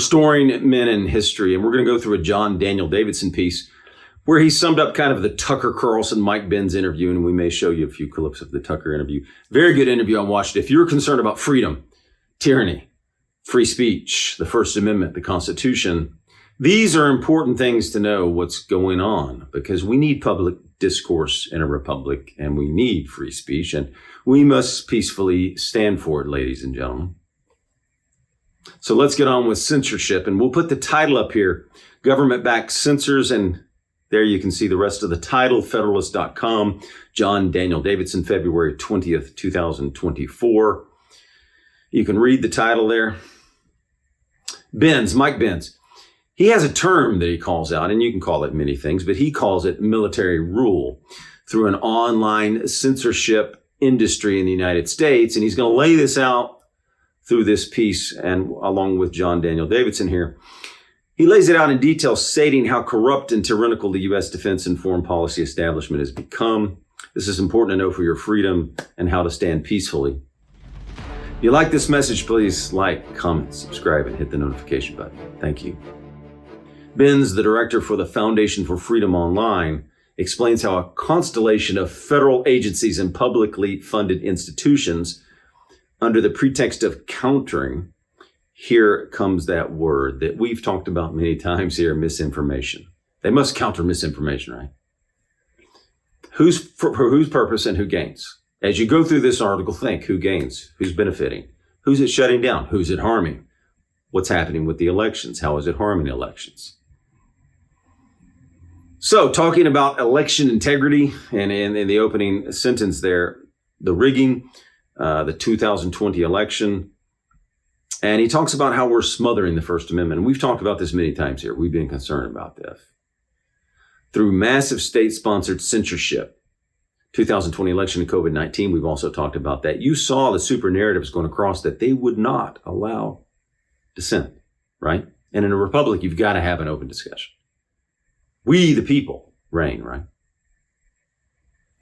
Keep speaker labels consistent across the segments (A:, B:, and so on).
A: Restoring Men in History. And we're going to go through a John Daniel Davidson piece where he summed up kind of the Tucker Carlson, Mike Benz interview. And we may show you a few clips of the Tucker interview. Very good interview. I watched it. If you're concerned about freedom, tyranny, free speech, the First Amendment, the Constitution, these are important things to know what's going on, because we need public discourse in a republic and we need free speech, and we must peacefully stand for it, ladies and gentlemen. So let's get on with censorship, and we'll put the title up here, Government-Backed Censors, and there you can see the rest of the title, Federalist.com, John Daniel Davidson, February 20th, 2024. You can read the title there. Benz, Mike Benz. He has a term that he calls out, and you can call it many things, but he calls it military rule through an online censorship industry in the United States. And he's going to lay this out through this piece, and along with John Daniel Davidson here. He lays it out in detail, stating how corrupt and tyrannical the U.S. defense and foreign policy establishment has become. This is important to know for your freedom and how to stand peacefully. If you like this message, please like, comment, subscribe, and hit the notification button. Thank you. Benz, the director for the Foundation for Freedom Online, explains how a constellation of federal agencies and publicly funded institutions, under the pretext of countering, here comes that word that we've talked about many times here, misinformation. They must counter misinformation, right? For whose purpose and who gains? As you go through this article, think who gains, who's benefiting, who's it shutting down, who's it harming, what's happening with the elections, how is it harming elections? So talking about election integrity, and in the opening sentence there, the rigging, the 2020 election, and he talks about how we're smothering the First Amendment. And we've talked about this many times here. We've been concerned about this. Through massive state-sponsored censorship, 2020 election and COVID-19, we've also talked about that. You saw the super narratives going across that they would not allow dissent, right? And in a republic, you've got to have an open discussion. We, the people, reign, right?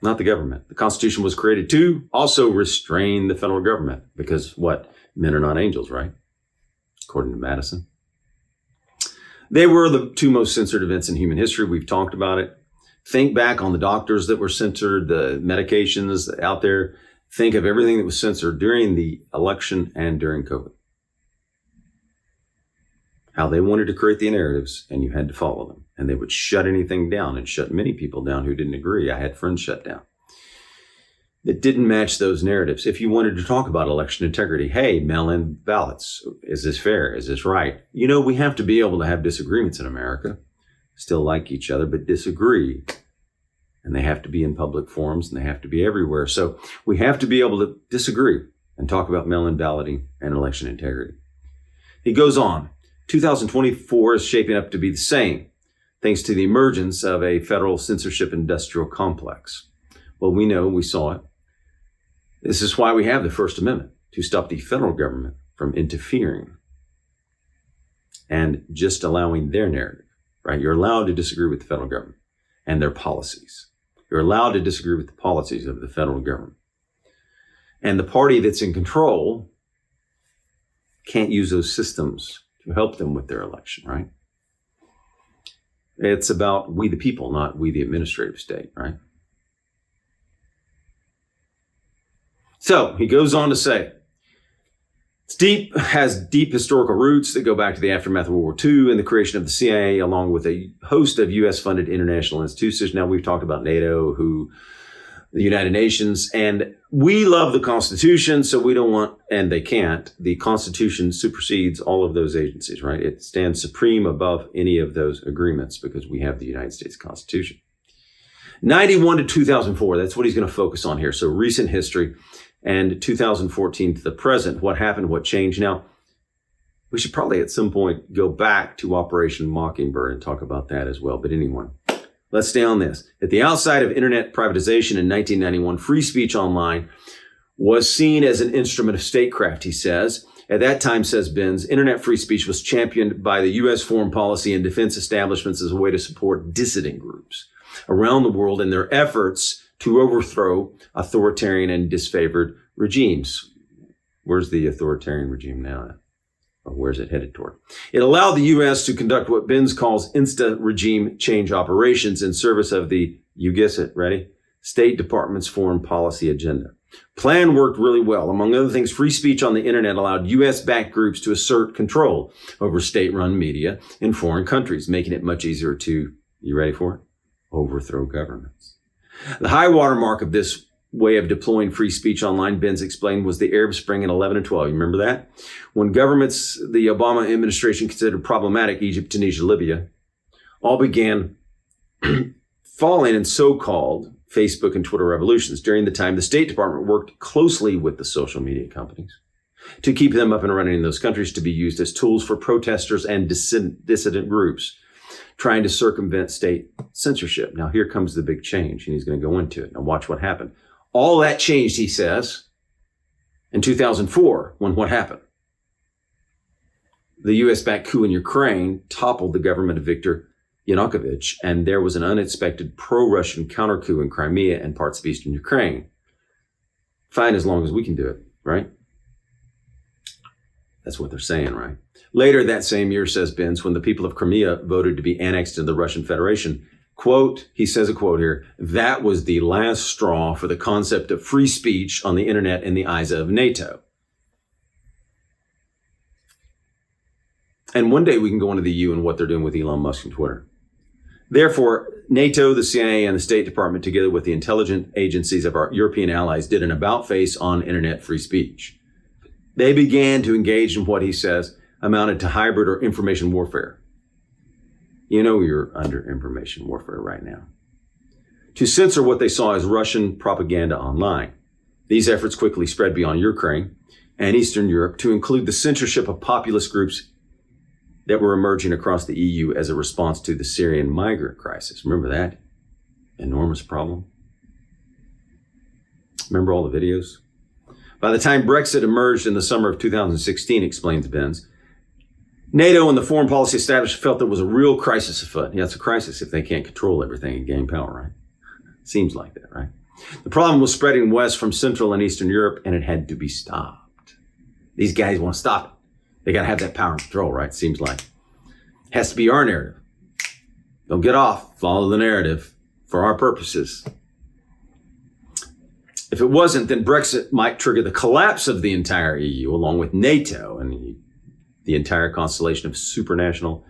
A: Not the government. The Constitution was created to also restrain the federal government, because what? Men are not angels, right? According to Madison. They were the two most censored events in human history. We've talked about it. Think back on the doctors that were censored, the medications out there. Think of everything that was censored during the election and during COVID. How they wanted to create the narratives, and you had to follow them. And they would shut anything down, and shut many people down who didn't agree. I had friends shut down that didn't match those narratives. If you wanted to talk about election integrity, hey, mail-in ballots, is this fair? Is this right? You know, we have to be able to have disagreements in America, still like each other, but disagree. And they have to be in public forums, and they have to be everywhere. So we have to be able to disagree and talk about mail-in balloting and election integrity. He goes on, 2024 is shaping up to be the same, thanks to the emergence of a federal censorship industrial complex. Well, we know, we saw it. This is why we have the First Amendment, to stop the federal government from interfering and just allowing their narrative, right? You're allowed to disagree with the federal government and their policies. You're allowed to disagree with the policies of the federal government. And the party that's in control can't use those systems to help them with their election, right? It's about we the people, not we the administrative state, right? So he goes on to say, has deep historical roots that go back to the aftermath of World War II and the creation of the CIA, along with a host of U.S.-funded international institutions. Now, we've talked about NATO, the United Nations, and we love the Constitution, so we don't want, and they can't, the Constitution supersedes all of those agencies, right? It stands supreme above any of those agreements because we have the United States Constitution. 91 to 2004, that's what he's going to focus on here. So recent history, and 2014 to the present, what happened, what changed. Now, we should probably at some point go back to Operation Mockingbird and talk about that as well. But anyway, let's stay on this. At the outside of internet privatization in 1991, free speech online was seen as an instrument of statecraft, he says. At that time, says Benz, internet free speech was championed by the U.S. foreign policy and defense establishments as a way to support dissident groups around the world in their efforts to overthrow authoritarian and disfavored regimes. Where's the authoritarian regime now? Or where's it headed toward? It allowed the U.S. to conduct what Benz calls insta-regime change operations in service of the, you guess it, ready? State Department's foreign policy agenda. Plan worked really well. Among other things, free speech on the internet allowed U.S.-backed groups to assert control over state-run media in foreign countries, making it much easier to, you ready for it? Overthrow governments. The high watermark of this way of deploying free speech online, Benz explained, was the Arab Spring in 11 and 12. You remember that? When governments the Obama administration considered problematic, Egypt, Tunisia, Libya, all began falling in so-called Facebook and Twitter revolutions. During the time, the State Department worked closely with the social media companies to keep them up and running in those countries to be used as tools for protesters and dissident groups trying to circumvent state censorship. Now, here comes the big change, and he's going to go into it. Now, watch what happened. All that changed, he says, in 2004, when what happened? The U.S.-backed coup in Ukraine toppled the government of Viktor Yanukovych, and there was an unexpected pro-Russian counter-coup in Crimea and parts of eastern Ukraine. Fine, as long as we can do it, right? That's what they're saying, right? Later that same year, says Benz, when the people of Crimea voted to be annexed into the Russian Federation, quote, he says a quote here, that was the last straw for the concept of free speech on the internet in the eyes of NATO. And one day we can go into the EU and what they're doing with Elon Musk and Twitter. Therefore, NATO, the CIA, and the State Department, together with the intelligence agencies of our European allies, did an about-face on internet free speech. They began to engage in what he says amounted to hybrid or information warfare. You know you're under information warfare right now. To censor what they saw as Russian propaganda online. These efforts quickly spread beyond Ukraine and Eastern Europe to include the censorship of populist groups that were emerging across the EU as a response to the Syrian migrant crisis. Remember that? Enormous problem. Remember all the videos? By the time Brexit emerged in the summer of 2016, explains Benz, NATO and the foreign policy establishment felt there was a real crisis afoot. Yeah, it's a crisis if they can't control everything and gain power, right? Seems like that, right? The problem was spreading west from Central and Eastern Europe, and it had to be stopped. These guys want to stop it. They got to have that power and control, right? Seems like. Has to be our narrative. Don't get off. Follow the narrative for our purposes. If it wasn't, then Brexit might trigger the collapse of the entire EU, along with NATO and the entire constellation of supranational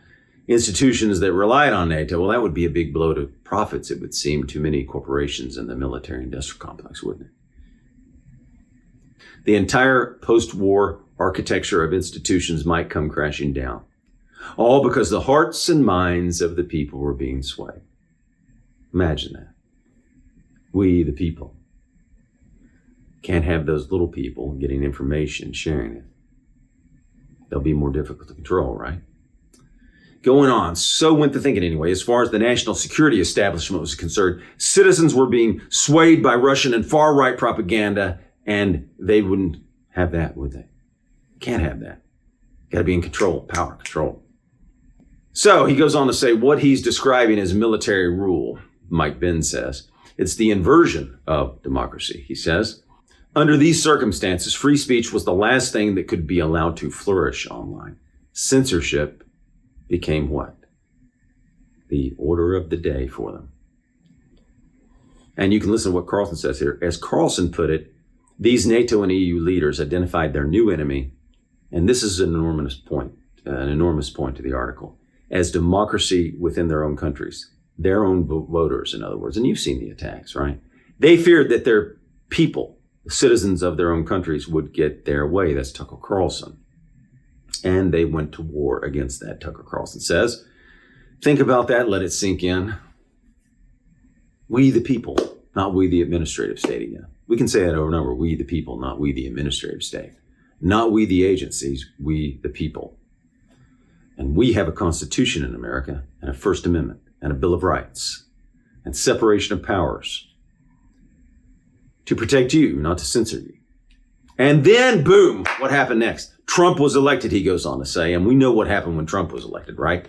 A: institutions that relied on NATO. Well, that would be a big blow to profits, it would seem, to many corporations in the military-industrial complex, wouldn't it? The entire post-war architecture of institutions might come crashing down, all because the hearts and minds of the people were being swayed. Imagine that. We, the people, can't have those little people getting information, sharing it. They'll be more difficult to control, right? Going on, so went the thinking anyway. As far as the national security establishment was concerned, citizens were being swayed by Russian and far-right propaganda, and they wouldn't have that, would they? Can't have that. Got to be in control, power control. So he goes on to say what he's describing as military rule, Mike Benz says. It's the inversion of democracy, he says. Under these circumstances, free speech was the last thing that could be allowed to flourish online. Censorship became what? The order of the day for them. And you can listen to what Carlson says here. As Carlson put it, these NATO and EU leaders identified their new enemy, and this is an enormous point to the article, as democracy within their own countries, their own voters, in other words. And you've seen the attacks, right? They feared that their people, the citizens of their own countries, would get their way. That's Tucker Carlson. And they went to war against that, Tucker Carlson says. Think about that. Let it sink in. We the people, not we the administrative state again. We can say that over and over. We the people, not we the administrative state. Not we the agencies, we the people. And we have a Constitution in America and a First Amendment and a Bill of Rights and separation of powers to protect you, not to censor you. And then, boom, what happened next? Trump was elected, he goes on to say, and we know what happened when Trump was elected, right?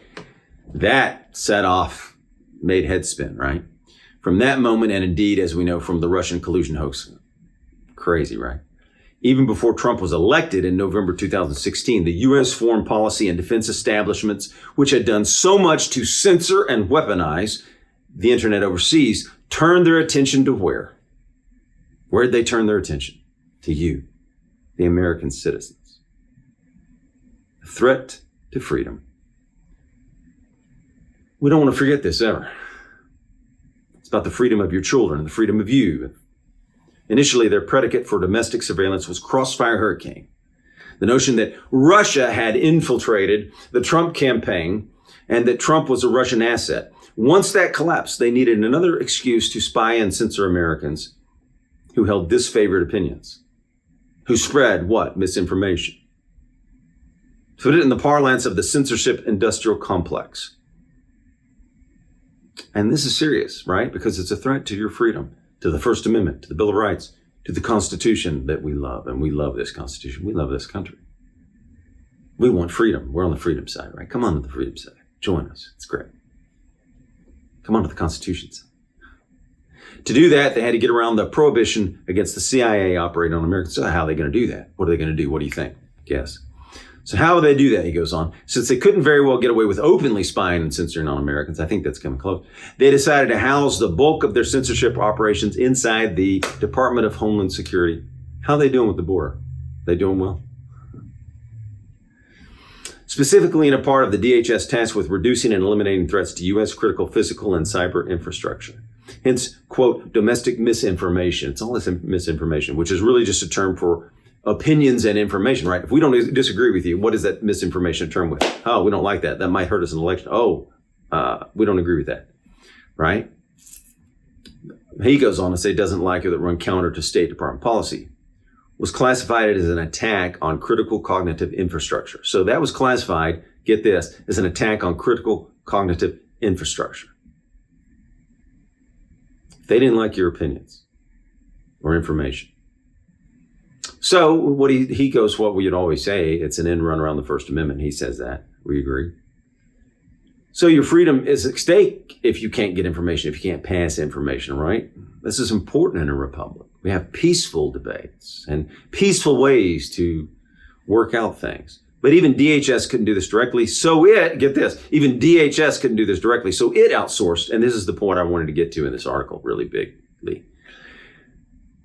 A: That set off, made heads spin, right? From that moment, and indeed, as we know from the Russian collusion hoax, crazy, right? Even before Trump was elected in November 2016, the U.S. foreign policy and defense establishments, which had done so much to censor and weaponize the internet overseas, turned their attention to where? Where did they turn their attention? To you, the American citizens. A threat to freedom. We don't want to forget this ever. It's about the freedom of your children, the freedom of you. Initially, their predicate for domestic surveillance was Crossfire Hurricane. The notion that Russia had infiltrated the Trump campaign and that Trump was a Russian asset. Once that collapsed, they needed another excuse to spy and censor Americans who held disfavored opinions, who spread what? Misinformation. To put it in the parlance of the censorship industrial complex. And this is serious, right? Because it's a threat to your freedom, to the First Amendment, to the Bill of Rights, to the Constitution that we love. And we love this Constitution. We love this country. We want freedom. We're on the freedom side, right? Come on to the freedom side. Join us. It's great. Come on to the Constitution side. To do that, they had to get around the prohibition against the CIA operating on Americans. So how are they going to do that? What are they going to do? What do you think? Guess. So how will they do that? He goes on. Since they couldn't very well get away with openly spying and censoring on Americans, I think that's coming close. They decided to house the bulk of their censorship operations inside the Department of Homeland Security. How are they doing with the border? They doing well? Specifically in a part of the DHS tasked with reducing and eliminating threats to U.S. critical physical and cyber infrastructure. Hence, quote, domestic misinformation. It's all this misinformation, which is really just a term for opinions and information, right? If we don't disagree with you, what is that misinformation term with? Oh, we don't like that. That might hurt us in an election. Oh, we don't agree with that, right? He goes on to say doesn't like it that run counter to State Department policy. Was classified as an attack on critical cognitive infrastructure. So that was classified, get this, as an attack on critical cognitive infrastructure. They didn't like your opinions or information. So what he goes, what we'd always say, it's an end run around the First Amendment. He says that. We agree. So your freedom is at stake if you can't get information, if you can't pass information, right? This is important in a republic. We have peaceful debates and peaceful ways to work out things. But even DHS couldn't do this directly. So get this, even DHS couldn't do this directly. So it outsourced, and this is the point I wanted to get to in this article really bigly.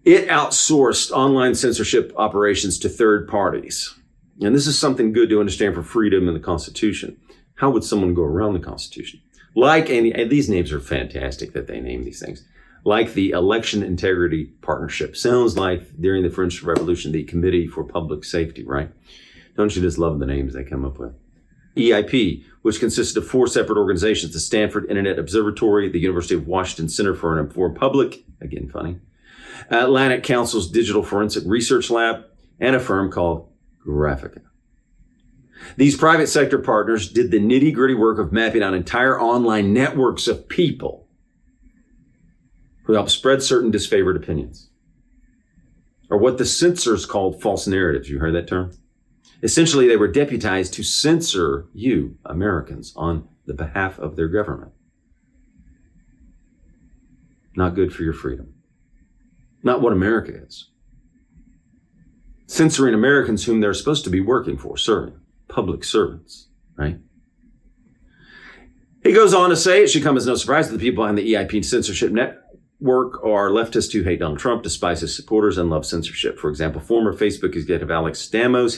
A: It outsourced online censorship operations to third parties. And this is something good to understand for freedom and the Constitution. How would someone go around the Constitution? And these names are fantastic that they name these things. Like the Election Integrity Partnership. Sounds like during the French Revolution, the Committee for Public Safety, right? Don't you just love the names they come up with? EIP, which consisted of 4 separate organizations, the Stanford Internet Observatory, the University of Washington Center for an Informed Public, again funny, Atlantic Council's Digital Forensic Research Lab, and a firm called Graphica. These private sector partners did the nitty-gritty work of mapping out entire online networks of people who helped spread certain disfavored opinions, or what the censors called false narratives. You heard that term? Essentially, they were deputized to censor you, Americans, on the behalf of their government. Not good for your freedom. Not what America is. Censoring Americans whom they're supposed to be working for, serving, public servants, right? He goes on to say, it should come as no surprise that the people behind the EIP censorship network are leftists who hate Donald Trump, despise his supporters, and love censorship. For example, former Facebook executive Alex Stamos,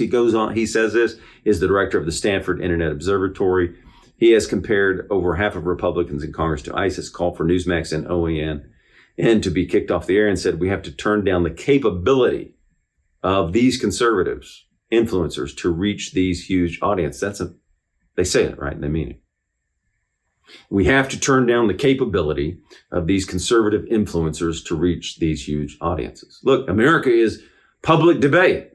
A: he says this, is the director of the Stanford Internet Observatory. He has compared over half of Republicans in Congress to ISIS, called for Newsmax and OAN and to be kicked off the air, and said we have to turn down the capability of these conservatives, influencers, to reach these huge audiences. They say it, right? They mean it. We have to turn down the capability of these conservative influencers to reach these huge audiences. Look, America is public debate.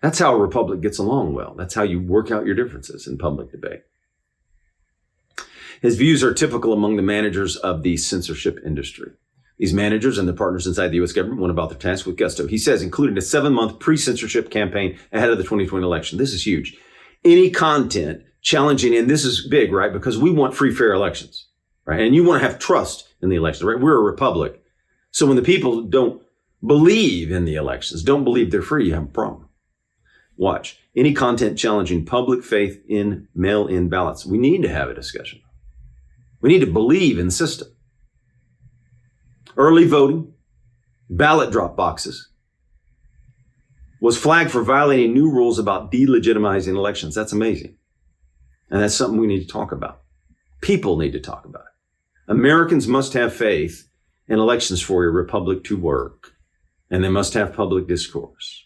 A: That's how a republic gets along well. That's how you work out your differences in public debate. His views are typical among the managers of the censorship industry. These managers and the partners inside the U.S. government went about their task with gusto. He says, including a 7-month pre-censorship campaign ahead of the 2020 election. This is huge. Any content challenging, and this is big, right? Because we want free, fair elections, right? And you want to have trust in the election, right? We're a republic. So when the people don't believe in the elections, don't believe they're free, you have a problem. Watch. Any content challenging public faith in mail-in ballots. We need to have a discussion. We need to believe in the system. Early voting, ballot drop boxes, was flagged for violating new rules about delegitimizing elections. That's amazing. And that's something we need to talk about. People need to talk about it. Americans must have faith in elections for a republic to work, and they must have public discourse.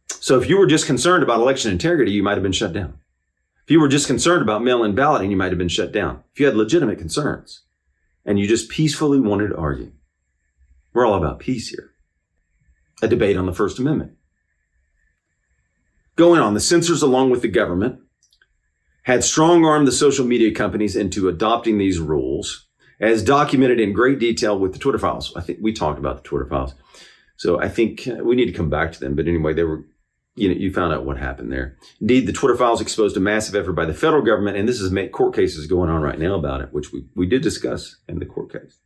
A: So if you were just concerned about election integrity, you might have been shut down. If you were just concerned about mail-in balloting, you might have been shut down. If you had legitimate concerns and you just peacefully wanted to argue. We're all about peace here. A debate on the First Amendment. Going on, the censors, along with the government, had strong-armed the social media companies into adopting these rules, as documented in great detail with the Twitter files. I think we talked about the Twitter files. So I think we need to come back to them. But anyway, they were, you found out what happened there. Indeed, the Twitter files exposed a massive effort by the federal government, and this is court cases going on right now about it, which we did discuss in the court case.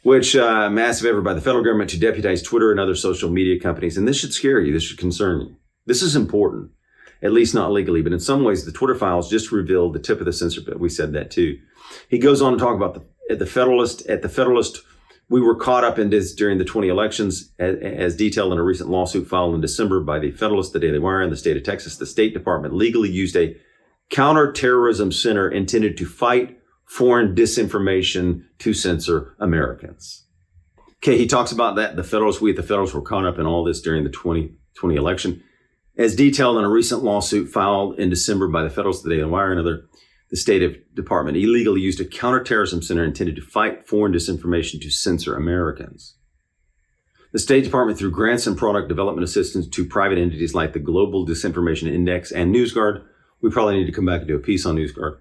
A: Which massive effort by the federal government to deputize Twitter and other social media companies. And this should scare you. This should concern you. This is important, at least not legally, but in some ways, the Twitter files just revealed the tip of the censorship. We said that too. He goes on to talk about at the Federalist, we were caught up in this during the 20 elections, as detailed in a recent lawsuit filed in December by the Federalist, the Daily Wire, in the state of Texas. The State Department legally used a counterterrorism center intended to fight foreign disinformation to censor Americans. Okay, he talks about that. We at the Federalists were caught up in all this during the 2020 election. As detailed in a recent lawsuit filed in December by the Federalists, the Daily Wire, and the State Department illegally used a counterterrorism center intended to fight foreign disinformation to censor Americans. The State Department, through grants and product development assistance to private entities like the Global Disinformation Index and NewsGuard, we probably need to come back and do a piece on NewsGuard,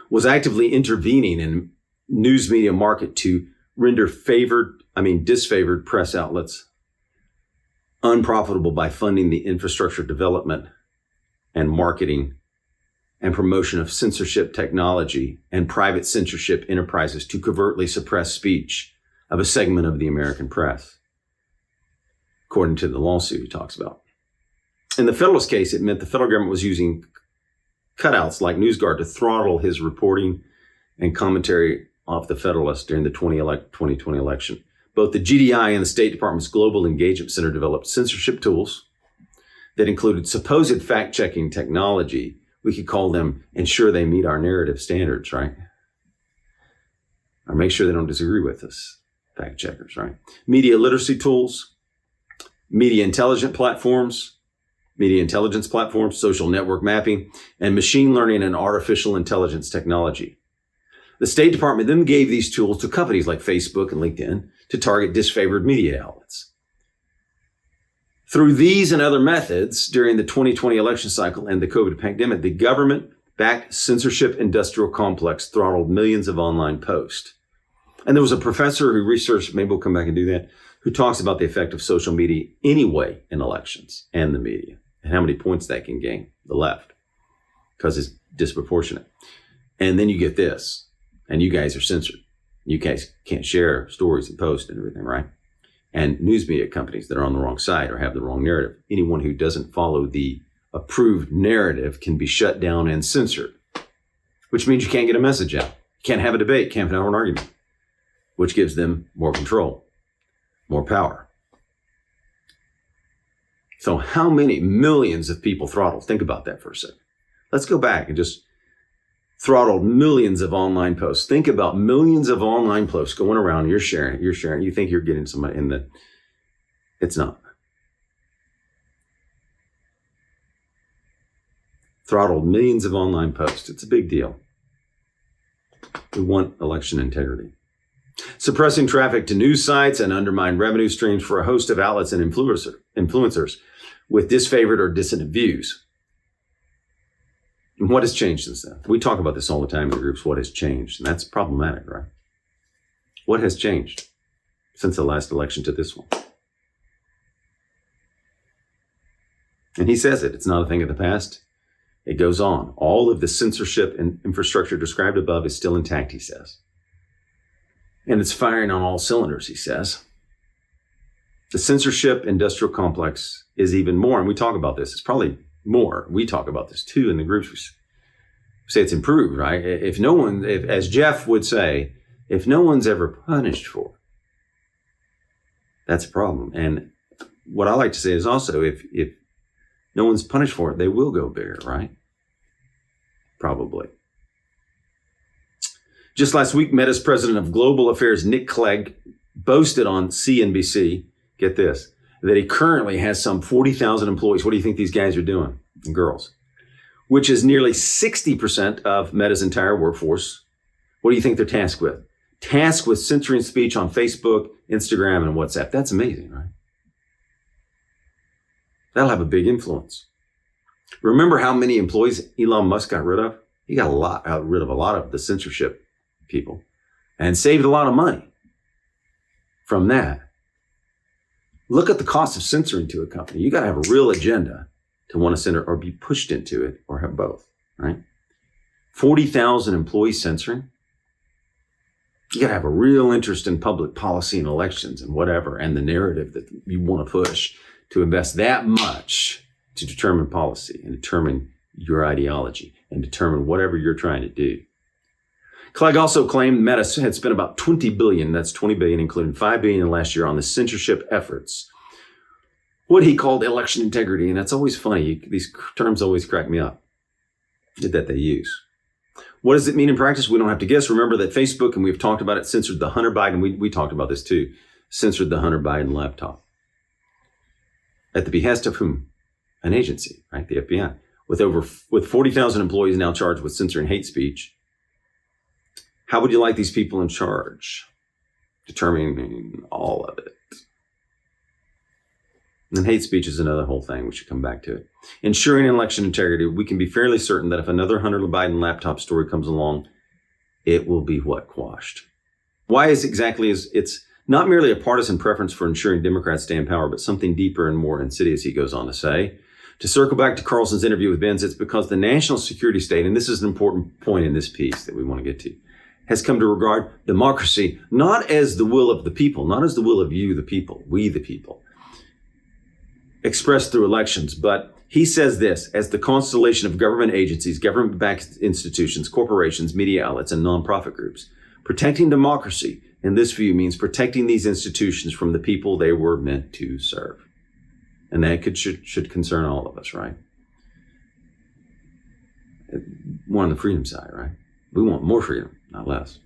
A: was actively intervening in news media market to render disfavored press outlets unprofitable by funding the infrastructure development and marketing and promotion of censorship technology and private censorship enterprises to covertly suppress speech of a segment of the American press, according to the lawsuit he talks about. In the Federalist case, it meant the federal government was using cutouts like NewsGuard to throttle his reporting and commentary off the Federalist during the 2020 election. Both the GDI and the State Department's Global Engagement Center developed censorship tools that included supposed fact-checking technology. We could call them ensure they meet our narrative standards, right? Or make sure they don't disagree with us, fact checkers, right? Media literacy tools, media intelligence platforms, social network mapping, and machine learning and artificial intelligence technology. The State Department then gave these tools to companies like Facebook and LinkedIn to target disfavored media outlets. Through these and other methods during the 2020 election cycle and the COVID pandemic, the government-backed censorship industrial complex throttled millions of online posts. And there was a professor who researched, maybe we'll come back and do that, who talks about the effect of social media anyway in elections and the media and how many points that can gain the left because it's disproportionate. And then you get this, and you guys are censored. You guys can't share stories and posts and everything, right? And news media companies that are on the wrong side or have the wrong narrative. Anyone who doesn't follow the approved narrative can be shut down and censored, which means you can't get a message out. You can't have a debate, can't have an argument, which gives them more control, more power. So how many millions of people throttled? Think about that for a second. Let's go back and just throttled millions of online posts. Think about millions of online posts going around. You're sharing. You think you're getting somebody in the, it's not. Throttled millions of online posts. It's a big deal. We want election integrity. Suppressing traffic to news sites and undermine revenue streams for a host of outlets and influencers with disfavored or dissonant views. And what has changed since then? We talk about this all the time in the groups, what has changed? And that's problematic, right? What has changed since the last election to this one? And he says it's not a thing of the past. It goes on. All of the censorship and infrastructure described above is still intact, he says. And it's firing on all cylinders, he says. The censorship industrial complex is even more, and we talk about this, it's probably more. We talk about this too in the groups. We say it's improved, right? If no one, as Jeff would say, if no one's ever punished for it, that's a problem. And what I like to say is also, if no one's punished for it, they will go bigger, right? Probably. Just last week, Meta's president of global affairs, Nick Clegg, boasted on CNBC, get this, that he currently has some 40,000 employees. What do you think these guys are doing? And girls, which is nearly 60% of Meta's entire workforce. What do you think they're tasked with? Tasked with censoring speech on Facebook, Instagram, and WhatsApp. That's amazing, right? That'll have a big influence. Remember how many employees Elon Musk got rid of? He got rid of a lot of the censorship people and saved a lot of money from that. Look at the cost of censoring to a company. You got to have a real agenda to want to censor or be pushed into it or have both, right? 40,000 employees censoring. You got to have a real interest in public policy and elections and whatever, and the narrative that you want to push to invest that much to determine policy and determine your ideology and determine whatever you're trying to do. Clegg also claimed Meta had spent about $20 billion, that's $20 billion, including $5 billion in last year, on the censorship efforts. What he called election integrity, and that's always funny. These terms always crack me up that they use. What does it mean in practice? We don't have to guess. Remember that Facebook, and we've talked about it, censored the Hunter Biden, we talked about this too, censored the Hunter Biden laptop. At the behest of whom? An agency, right? The FBI. With 40,000 employees now charged with censoring hate speech. How would you like these people in charge? Determining all of it. And hate speech is another whole thing. We should come back to it. Ensuring election integrity, we can be fairly certain that if another Hunter Biden laptop story comes along, it will be quashed. Why is exactly is it's not merely a partisan preference for ensuring Democrats stay in power, but something deeper and more insidious, he goes on to say. To circle back to Carlson's interview with Benz, it's because the national security state, and this is an important point in this piece that we want to get to, has come to regard democracy not as the will of the people, not as the will of you, the people, we, the people, expressed through elections. But he says this, as the constellation of government agencies, government-backed institutions, corporations, media outlets, and nonprofit groups. Protecting democracy, in this view, means protecting these institutions from the people they were meant to serve. And that should concern all of us, right? We're on the freedom side, right? We want more freedom, not less.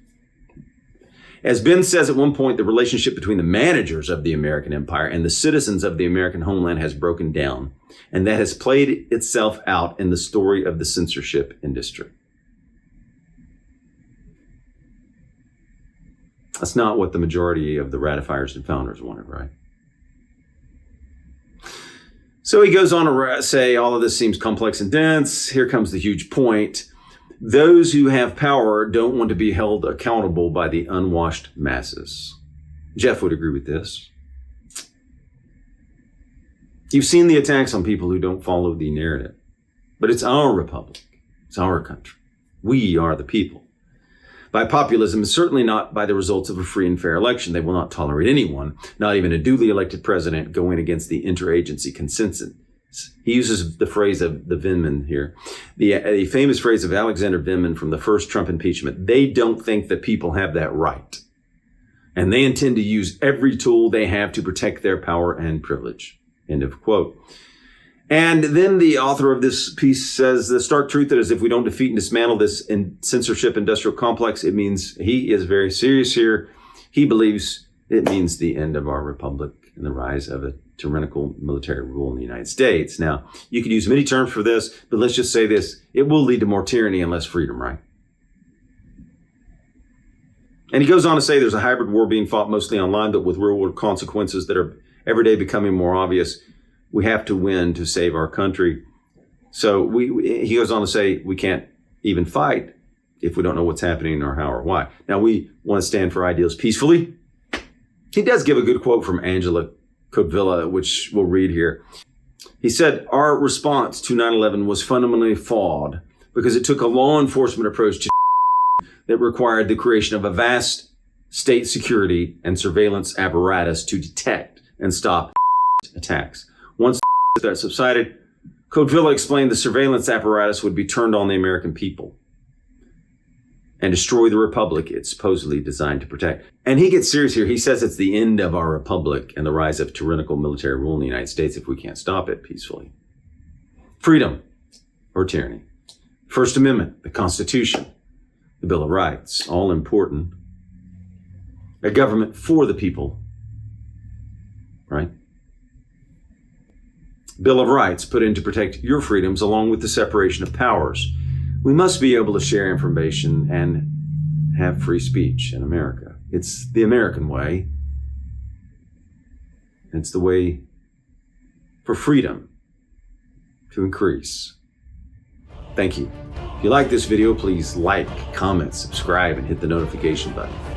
A: As Ben says at one point, the relationship between the managers of the American empire and the citizens of the American homeland has broken down, and that has played itself out in the story of the censorship industry. That's not what the majority of the ratifiers and founders wanted, right? So he goes on to say, all of this seems complex and dense. Here comes the huge point. Those who have power don't want to be held accountable by the unwashed masses. Jeff would agree with this. You've seen the attacks on people who don't follow the narrative. But it's our republic. It's our country. We are the people. By populism, and certainly not by the results of a free and fair election. They will not tolerate anyone, not even a duly elected president, going against the interagency consensus. He uses the phrase of the Vindman here, the famous phrase of Alexander Vindman from the first Trump impeachment. They don't think that people have that right. And they intend to use every tool they have to protect their power and privilege. End of quote. And then the author of this piece says the stark truth is if we don't defeat and dismantle this censorship industrial complex, it means he is very serious here. He believes it means the end of our republic and the rise of a tyrannical military rule in the United States. Now, you could use many terms for this, but let's just say this. It will lead to more tyranny and less freedom, right? And he goes on to say there's a hybrid war being fought mostly online, but with real-world consequences that are every day becoming more obvious. We have to win to save our country. So he goes on to say we can't even fight if we don't know what's happening or how or why. Now, we want to stand for ideals peacefully. He does give a good quote from Angela Cotvilla, which we'll read here. He said, our response to 9/11 was fundamentally flawed because it took a law enforcement approach to that required the creation of a vast state security and surveillance apparatus to detect and stop attacks. Once that subsided, Codevilla explained the surveillance apparatus would be turned on the American people and destroy the republic it's supposedly designed to protect. And he gets serious here. He says it's the end of our republic and the rise of tyrannical military rule in the United States if we can't stop it peacefully. Freedom or tyranny. First Amendment, the Constitution, the Bill of Rights, all important. A government for the people, right? Bill of Rights put in to protect your freedoms along with the separation of powers. We must be able to share information and have free speech in America. It's the American way. It's the way for freedom to increase. Thank you. If you like this video, please like, comment, subscribe, and hit the notification button.